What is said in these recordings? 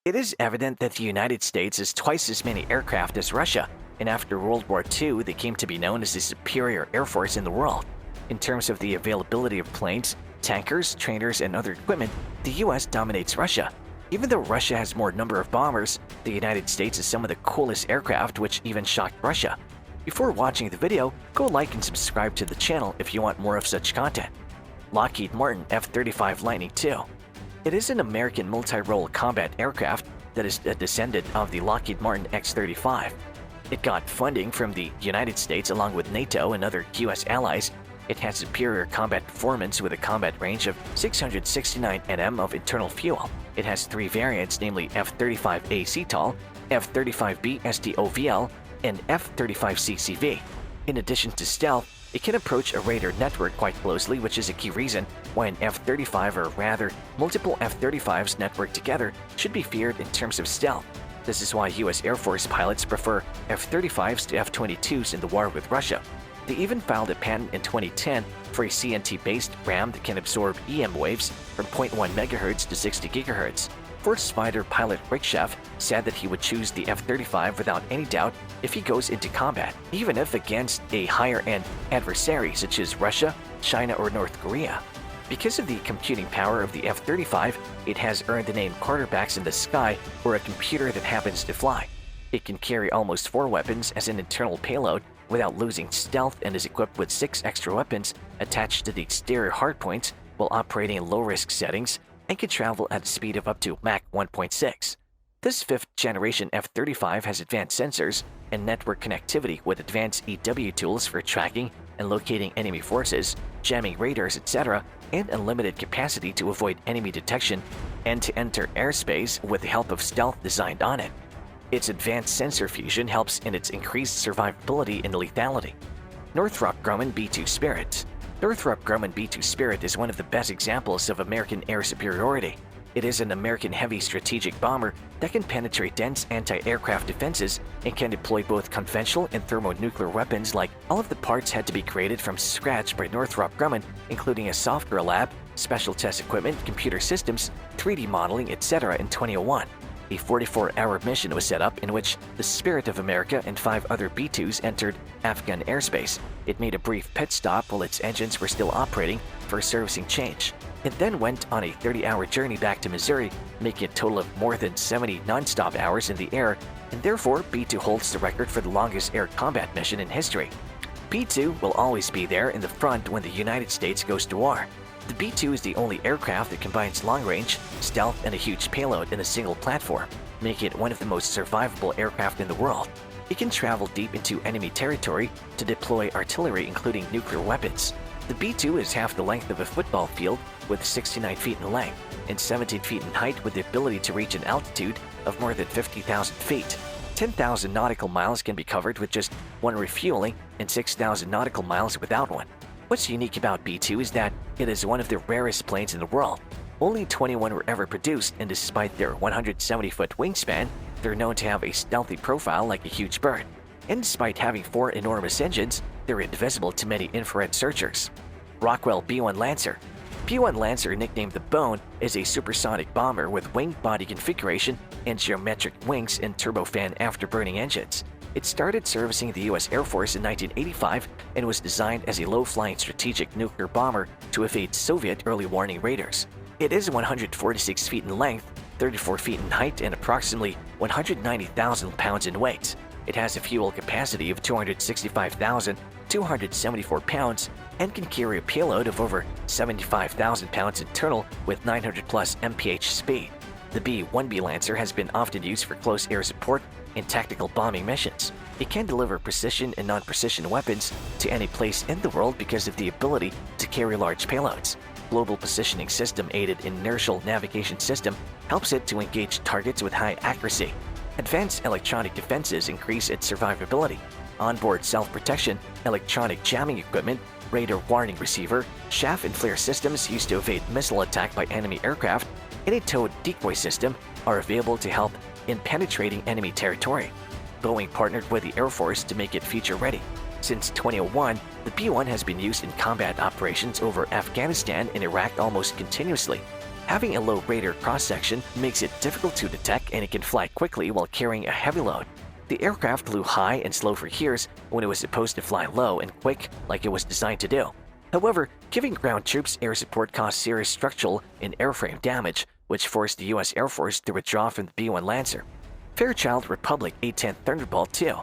It is evident that the United States has twice as many aircraft as Russia, and after World War II, they came to be known as the superior air force in the world. In terms of the availability of planes, tankers, trainers, and other equipment, the US dominates Russia. Even though Russia has more number of bombers, the United States has some of the coolest aircraft, which even shocked Russia. Before watching the video, go like and subscribe to the channel if you want more of such content. Lockheed Martin F-35 Lightning II. It is an American multi-role combat aircraft that is a descendant of the Lockheed Martin X-35. It got funding from the United States along with NATO and other US allies. It has superior combat performance with a combat range of 669 nm of internal fuel. It has three variants, namely F-35A CTOL, F-35B STOVL, and F-35C CV. In addition to stealth, it can approach a radar network quite closely, which is a key reason why an F-35 or rather multiple F-35s networked together should be feared in terms of stealth. This is why US Air Force pilots prefer F-35s to F-22s in the war with Russia. They even filed a patent in 2010 for a CNT-based RAM that can absorb EM waves from 0.1 MHz to 60 GHz. First fighter pilot Rick Chef said that he would choose the F-35 without any doubt if he goes into combat, even if against a higher-end adversary such as Russia, China, or North Korea. Because of the computing power of the F-35, it has earned the name quarterbacks in the sky, or a computer that happens to fly. It can carry almost 4 weapons as an internal payload without losing stealth and is equipped with 6 extra weapons attached to the exterior hardpoints while operating in low-risk settings, and can travel at a speed of up to Mach 1.6. This 5th-generation F-35 has advanced sensors and network connectivity with advanced EW tools for tracking and locating enemy forces, jamming radars, etc., and unlimited capacity to avoid enemy detection and to enter airspace with the help of stealth designed on it. Its advanced sensor fusion helps in its increased survivability and lethality. Northrop Grumman B-2 Spirit. Northrop Grumman B-2 Spirit is one of the best examples of American air superiority. It is an American heavy strategic bomber that can penetrate dense anti-aircraft defenses and can deploy both conventional and thermonuclear weapons. Like all of the parts had to be created from scratch by Northrop Grumman, including a software lab, special test equipment, computer systems, 3D modeling, etc. in 2001. A 44-hour mission was set up in which the Spirit of America and 5 other B-2s entered Afghan airspace. It made a brief pit stop while its engines were still operating for a servicing change. It then went on a 30-hour journey back to Missouri, making a total of more than 70 non-stop hours in the air, and therefore B-2 holds the record for the longest air combat mission in history. B-2 will always be there in the front when the United States goes to war. The B-2 is the only aircraft that combines long-range, stealth, and a huge payload in a single platform, making it one of the most survivable aircraft in the world. It can travel deep into enemy territory to deploy artillery, including nuclear weapons. The B-2 is half the length of a football field with 69 feet in length and 17 feet in height, with the ability to reach an altitude of more than 50,000 feet. 10,000 nautical miles can be covered with just one refueling and 6,000 nautical miles without one. What's unique about B-2 is that it is one of the rarest planes in the world. Only 21 were ever produced, and despite their 170-foot wingspan, they're known to have a stealthy profile like a huge bird. And despite having 4 enormous engines, they're invisible to many infrared searchers. Rockwell B-1 Lancer. B-1 Lancer, nicknamed the Bone, is a supersonic bomber with wing body configuration and geometric wings and turbofan afterburning engines. It started servicing the US Air Force in 1985 and was designed as a low-flying strategic nuclear bomber to evade Soviet early warning radars. It is 146 feet in length, 34 feet in height, and approximately 190,000 pounds in weight. It has a fuel capacity of 265,274 pounds and can carry a payload of over 75,000 pounds internal with 900 plus mph speed. The B-1B Lancer has been often used for close air support in tactical bombing missions. It can deliver precision and non-precision weapons to any place in the world because of the ability to carry large payloads. Global Positioning System-aided inertial navigation system helps it to engage targets with high accuracy. Advanced electronic defenses increase its survivability. Onboard self-protection, electronic jamming equipment, radar warning receiver, chaff and flare systems used to evade missile attack by enemy aircraft, and a towed decoy system are available to help in penetrating enemy territory. Boeing partnered with the Air Force to make it future-ready. Since 2001, the B-1 has been used in combat operations over Afghanistan and Iraq almost continuously. Having a low radar cross-section makes it difficult to detect, and it can fly quickly while carrying a heavy load. The aircraft flew high and slow for years when it was supposed to fly low and quick like it was designed to do. However, giving ground troops air support caused serious structural and airframe damage, which forced the U.S. Air Force to withdraw from the B-1 Lancer. Fairchild Republic A-10 Thunderbolt II.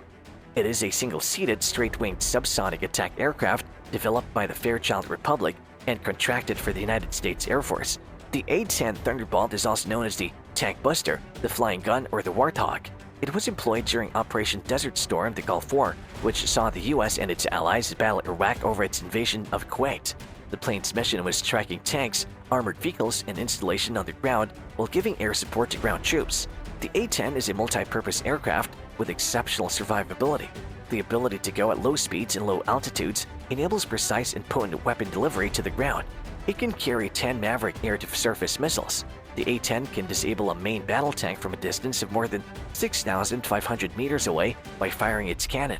It is a single-seated, straight-winged subsonic attack aircraft developed by the Fairchild Republic and contracted for the United States Air Force. The A-10 Thunderbolt is also known as the Tank Buster, the Flying Gun, or the Warthog. It was employed during Operation Desert Storm, the Gulf War, which saw the U.S. and its allies battle Iraq over its invasion of Kuwait. The plane's mission was tracking tanks, armored vehicles, and installation on the ground while giving air support to ground troops. The A-10 is a multi-purpose aircraft with exceptional survivability. The ability to go at low speeds and low altitudes enables precise and potent weapon delivery to the ground. It can carry 10 Maverick air-to-surface missiles. The A-10 can disable a main battle tank from a distance of more than 6,500 meters away by firing its cannon.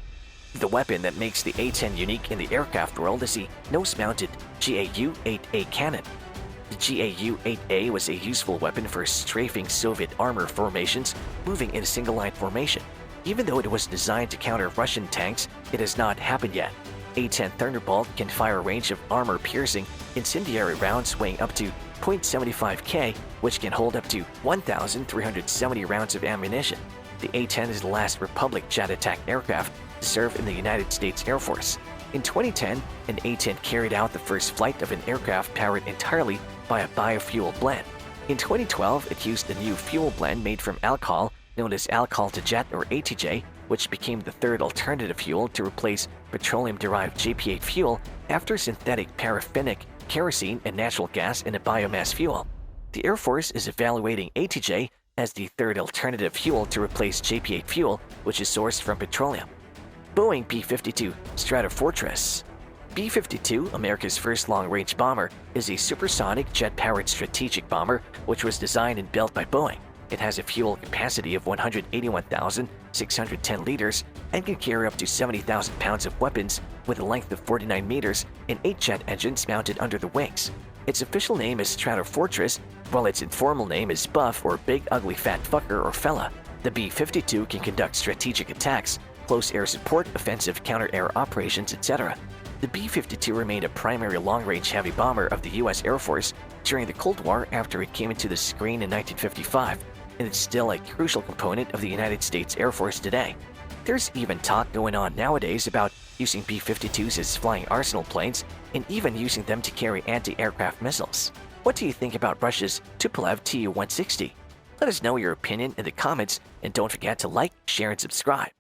The weapon that makes the A-10 unique in the aircraft world is the nose-mounted GAU-8A cannon. The GAU-8A was a useful weapon for strafing Soviet armor formations moving in a single-line formation. Even though it was designed to counter Russian tanks, it has not happened yet. A-10 Thunderbolt can fire a range of armor-piercing, incendiary rounds weighing up to 0.75 K, which can hold up to 1,370 rounds of ammunition. The A-10 is the last Republic jet attack aircraft to serve in the United States Air Force. In 2010, an A-10 carried out the first flight of an aircraft powered entirely by a biofuel blend. In 2012, it used a new fuel blend made from alcohol known as alcohol-to-jet or ATJ, which became the third alternative fuel to replace petroleum-derived JP8 fuel after synthetic paraffinic, kerosene, and natural gas in a biomass fuel. The Air Force is evaluating ATJ as the third alternative fuel to replace JP8 fuel, which is sourced from petroleum. Boeing B-52 Stratofortress. B-52, America's first long-range bomber, is a supersonic jet-powered strategic bomber which was designed and built by Boeing. It has a fuel capacity of 181,610 liters and can carry up to 70,000 pounds of weapons with a length of 49 meters and 8 jet engines mounted under the wings. Its official name is Stratofortress, while its informal name is Buff or Big Ugly Fat Fucker or Fella. The B-52 can conduct strategic attacks, close air support, offensive counter-air operations, etc. The B-52 remained a primary long-range heavy bomber of the U.S. Air Force during the Cold War after it came into the screen in 1955, and it's still a crucial component of the United States Air Force today. There's even talk going on nowadays about using B-52s as flying arsenal planes and even using them to carry anti-aircraft missiles. What do you think about Russia's Tupolev Tu-160? Let us know your opinion in the comments, and don't forget to like, share, and subscribe.